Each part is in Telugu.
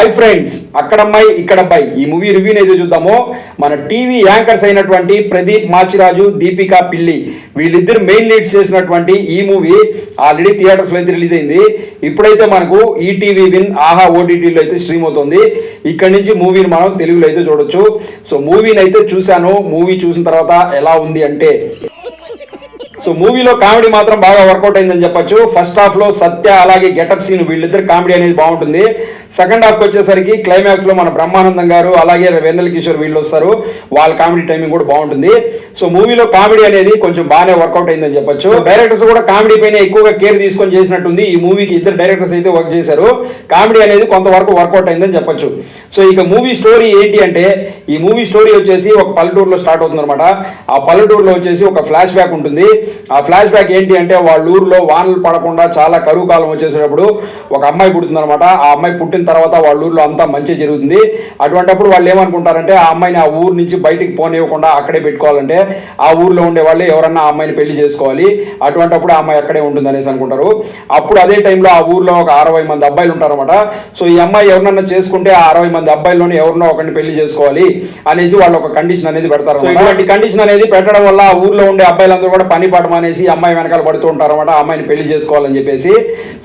హాయ్ ఫ్రెండ్స్, అక్కడమ్మాయి ఇక్కడబ్బాయి ఈ మూవీ రివ్యూ అయితే చూద్దాము. మన టీవీ యాంకర్స్ అయినటువంటి ప్రదీప్ మాచిరాజు, దీపికా పిల్లి వీళ్ళిద్దరు మెయిన్ లీడ్స్ చేసినటువంటి ఈ మూవీ ఆల్రెడీ థియేటర్స్ లో అయితే రిలీజ్ అయింది. ఇప్పుడైతే మనకు ఈటీవీ విన్, ఆహా ఓటీటీలో అయితే స్ట్రీమ్ అవుతుంది. ఇక్కడ నుంచి మూవీని మనం తెలుగులో అయితే చూడొచ్చు. సో మూవీని అయితే చూశాను. మూవీ చూసిన తర్వాత ఎలా ఉంది అంటే, సో మూవీలో కామెడీ మాత్రం బాగా వర్కౌట్ అయిందని చెప్పొచ్చు. ఫస్ట్ హాఫ్ లో సత్య అలాగే గెటప్ సీన్ వీళ్ళిద్దరు కామెడీ అనేది బాగుంటుంది. సెకండ్ హాఫ్ వచ్చేసరికి క్లైమాక్స్ లో మన బ్రహ్మానందం గారు అలాగే వెన్నెల కిషోర్ వీళ్ళు వస్తారు. వాళ్ళ కామెడీ టైమింగ్ కూడా బాగుంటుంది. సో మూవీలో కామెడీ అనేది కొంచెం బాగానే వర్కౌట్ అయిందని చెప్పొచ్చు. డైరెక్టర్స్ కూడా కామెడీ పైన ఎక్కువగా కేర్ తీసుకొని చేసినట్టుంది. ఈ మూవీకి ఇద్దరు డైరెక్టర్స్ అయితే వర్క్ చేశారు. కామెడీ అనేది కొంతవరకు వర్కౌట్ అయిందని చెప్పొచ్చు. సో ఇక మూవీ స్టోరీ ఏంటి అంటే, ఈ మూవీ స్టోరీ వచ్చేసి ఒక పల్లెటూరులో స్టార్ట్ అవుతుంది అనమాట. ఆ పల్లెటూరులో వచ్చేసి ఒక ఫ్లాష్ బ్యాక్ ఉంటుంది. ఆ ఫ్లాష్ బ్యాక్ ఏంటి అంటే, వాళ్ళ ఊర్లో వానలు పడకుండా చాలా కరువు కాలం వచ్చేసేటప్పుడు ఒక అమ్మాయి పుడుతుంది అనమాట. ఆ అమ్మాయి పుట్టిన తర్వాత వాళ్ళ ఊర్లో అంతా మంచి జరుగుతుంది. అటువంటిప్పుడు వాళ్ళు ఏమనుకుంటారంటే, ఆ అమ్మాయిని ఆ ఊరు నుంచి బయటికి పోనివ్వకుండా అక్కడే పెట్టుకోవాలంటే ఆ ఊర్లో ఉండే వాళ్ళు ఎవరన్నా ఆ అమ్మాయిని పెళ్లి చేసుకోవాలి. అటువంటిప్పుడు ఆ అమ్మాయి అక్కడే ఉంటుంది అనేసి అనుకుంటారు. అప్పుడు అదే టైంలో ఆ ఊర్లో ఒక 60 మంది అబ్బాయిలు ఉంటారన్నమాట. సో ఈ అమ్మాయి ఎవరినన్నా చేసుకుంటే ఆ 60 మంది అబ్బాయిల్లోనే ఎవరినో ఒకరిని పెళ్లి చేసుకోవాలి అనేసి వాళ్ళు ఒక కండిషన్ అనేది పెడతారు. సో ఇటువంటి కండిషన్ అనేది పెట్టడం వల్ల ఆ ఊర్లో ఉండే అబ్బాయిలందరూ కూడా పని పాఠం అనేసి అమ్మాయి వెనకాల పడుతూ ఉంటారు అనమాట, అమ్మాయిని పెళ్లి చేసుకోవాలని చెప్పేసి.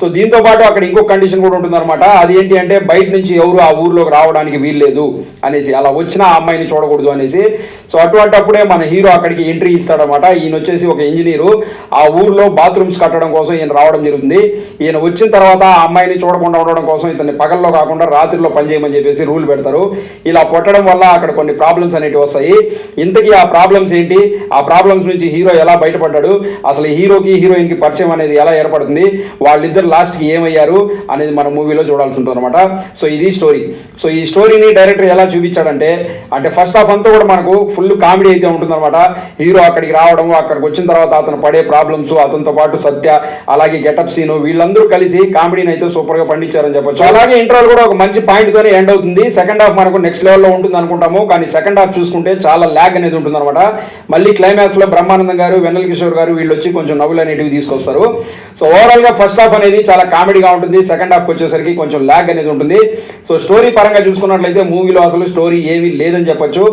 సో దీంతో పాటు అక్కడ ఇంకో కండిషన్ కూడా ఉంటుంది అనమాట. అది ఏంటి అంటే, బయట నుంచి ఎవరు ఆ ఊర్లోకి రావడానికి వీల్లేదు అనేసి, అలా వచ్చినా ఆ అమ్మాయిని చూడకూడదు అనేసి. సో అటువంటిప్పుడే మన హీరో అక్కడికి ఎంట్రీ ఇస్తాడనమాట. ఈయన వచ్చేసి ఒక ఇంజనీరు. ఆ ఊర్లో బాత్రూమ్స్ కట్టడం కోసం ఈయన రావడం జరుగుతుంది. ఈయన వచ్చిన తర్వాత ఆ అమ్మాయిని చూడకుండా ఉండడం కోసం ఇతన్ని పగల్లో కాకుండా రాత్రిలో పనిచేయమని చెప్పేసి రూల్ పెడతారు. ఇలా కొట్టడం వల్ల అక్కడ కొన్ని ప్రాబ్లమ్స్ అనేవి వస్తాయి. ఇంతకీ ఆ ప్రాబ్లమ్స్ ఏంటి, ఆ ప్రాబ్లమ్స్ నుంచి హీరో ఎలా బయటపడ్డాడు, అసలు హీరోకి హీరోయిన్కి పరిచయం అనేది ఎలా ఏర్పడుతుంది, వాళ్ళిద్దరు లాస్ట్కి ఏమయ్యారు అనేది మన మూవీలో చూడాల్సి ఉంటుంది అనమాట. సో ఇది స్టోరీ. సో ఈ స్టోరీని డైరెక్టర్ ఎలా చూపించాడంటే, ఫస్ట్ హాఫ్ అంతా కూడా మనకు ఫుల్ కామెడీ అయితే ఉంటుందన్నమాట. హీరో అక్కడికి రావడం, అక్కడికి వచ్చిన తర్వాత అతను పడే ప్రాబ్లమ్స్, అతనితో పాటు సత్య అలాగే గెటప్ సీను వీళ్ళందరూ కలిసి కామెడీని అయితే సూపర్ గా పండించారని చెప్పొచ్చు. అలాగే ఇంటర్వల్ కూడా ఒక మంచి పాయింట్ తోనే ఎండ్ అవుతుంది. సెకండ్ హాఫ్ మనకు నెక్స్ట్ లెవెల్లో ఉంటుంది అనుకుంటాము, కానీ సెకండ్ హాఫ్ చూసుకుంటే చాలా ల్యాగ్ అనేది ఉంటుంది అనమాట. మళ్ళీ క్లైమాక్స్ లో బ్రహ్మానందం గారు, వెన్నెల కిషోర్ గారు వీళ్ళు వచ్చి కొంచెం నవ్వులు అనేటివి తీసుకొస్తారు. సో ఓవరాల్ గా ఫస్ట్ హాఫ్ అనేది చాలా కామెడీగా ఉంటుంది. సెకండ్ హాఫ్ వచ్చేసరికి కొంచెం ల్యాగ్ అనేది ఉంటుంది. సో స్టోరీ పరంగా చూసుకున్నట్లయితే మూవీలో అసలు స్టోరీ ఏమీ లేదని చెప్పొచ్చు.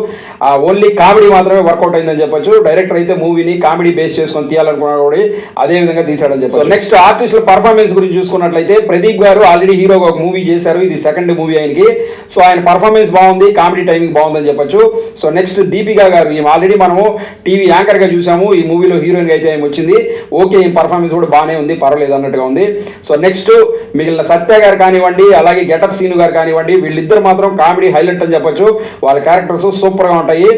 ఓన్లీ కామెడీ మాత్రమే వర్కౌట్ అయిందని చెప్పొచ్చు. డైరెక్టర్ అయితే మూవీని కామెడీ బేస్ చేసుకొని తీయాలనుకున్నాడు, అదే విధంగా తీసాడని చెప్పొచ్చు. నెక్స్ట్ ఆర్టిస్టుల పర్ఫార్మెన్స్ గురించి చూసుకున్నట్లయితే, ప్రదీప్ గారు ఆల్రెడీ హీరోగా ఒక మూవీ చేశారు. ఇది సెకండ్ మూవీ ఆయనకి. సో ఆయన పర్ఫార్మెన్స్ బాగుంది, కామెడీ టైమింగ్ బాగుందని చెప్పొచ్చు. సో నెక్స్ట్ దీపికా గారు, ఈమె ఆల్రెడీ మనము టీవీ యాంకర్ గా చూసాము. ఈ మూవీలో హీరోయిన్ గా అయితే ఏమి వచ్చింది. ఓకే, ఈ పర్ఫార్మెన్స్ కూడా బాగానే ఉంది, పర్వాలేదు అన్నట్టుగా ఉంది. సో నెక్స్ట్ మిగిలిన సత్య గారు కానివ్వండి, అలాగే గెటప్ సీను గారు కానివ్వండి, వీళ్ళిద్దరు మాత్రం కామెడీ హైలైట్ అని చెప్పొచ్చు. వాళ్ళ క్యారెక్టర్స్ సూపర్ గా ఉంటాయి.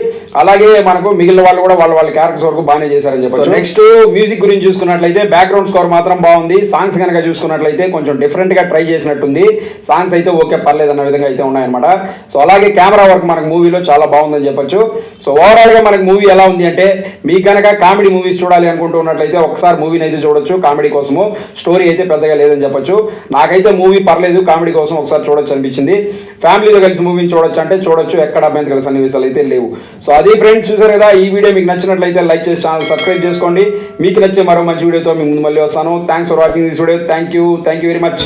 అలాగే మనకు మిగిలిన వాళ్ళు కూడా వాళ్ళ క్యారెక్టర్స్ వరకు బాగానే చేశారని చెప్పొచ్చు. నెక్స్ట్ మ్యూజిక్ గురించి చూసుకున్నట్లయితే బ్యాక్గ్రౌండ్ స్కోర్ మాత్రం బాగుంది. సాంగ్స్ కనుక చూసుకున్నట్లయితే కొంచెం డిఫరెంట్ గా ట్రై చేసినట్టుంది. సాంగ్స్ అయితే ఓకే, పర్లేదు అన్న విధంగా అయితే ఉన్నాయన్నమాట. సో అలాగే కెమెరా వర్క్ మనకు మూవీలో చాలా బాగుందని చెప్పొచ్చు. సో ఓవరాల్ గా మనకు మూవీ ఎలా ఉంది అంటే, మీకు కనుక కామెడీ మూవీస్ చూడాలి అనుకుంటున్నట్లయితే ఒకసారి మూవీని అయితే చూడొచ్చు. కామెడీ కోసము స్టోరీ అయితే పెద్దగా లేదని చెప్పొచ్చు. నాకైతే మూవీ పర్లేదు, కామెడీ కోసం ఒకసారి చూడొచ్చు అనిపించింది. ఫ్యామిలీతో కలిసి మూవీని చూడొచ్చు అంటే చూడొచ్చు, ఎక్కడ అభ్యంతర సన్నివేశాలు అయితే లేవు. సో అది ఫ్రెండ్స్, చూసారు కదా. ఈ వీడియో మీకు నచ్చినట్లయితే లైక్ చేసి ఛానల్ సబ్స్క్రైబ్ చేసుకోండి. మీకు నచ్చే మరో మంచి వీడియోతో మీ ముందు మళ్ళీ వస్తాను. Thanks for watching this video. Thank you very much.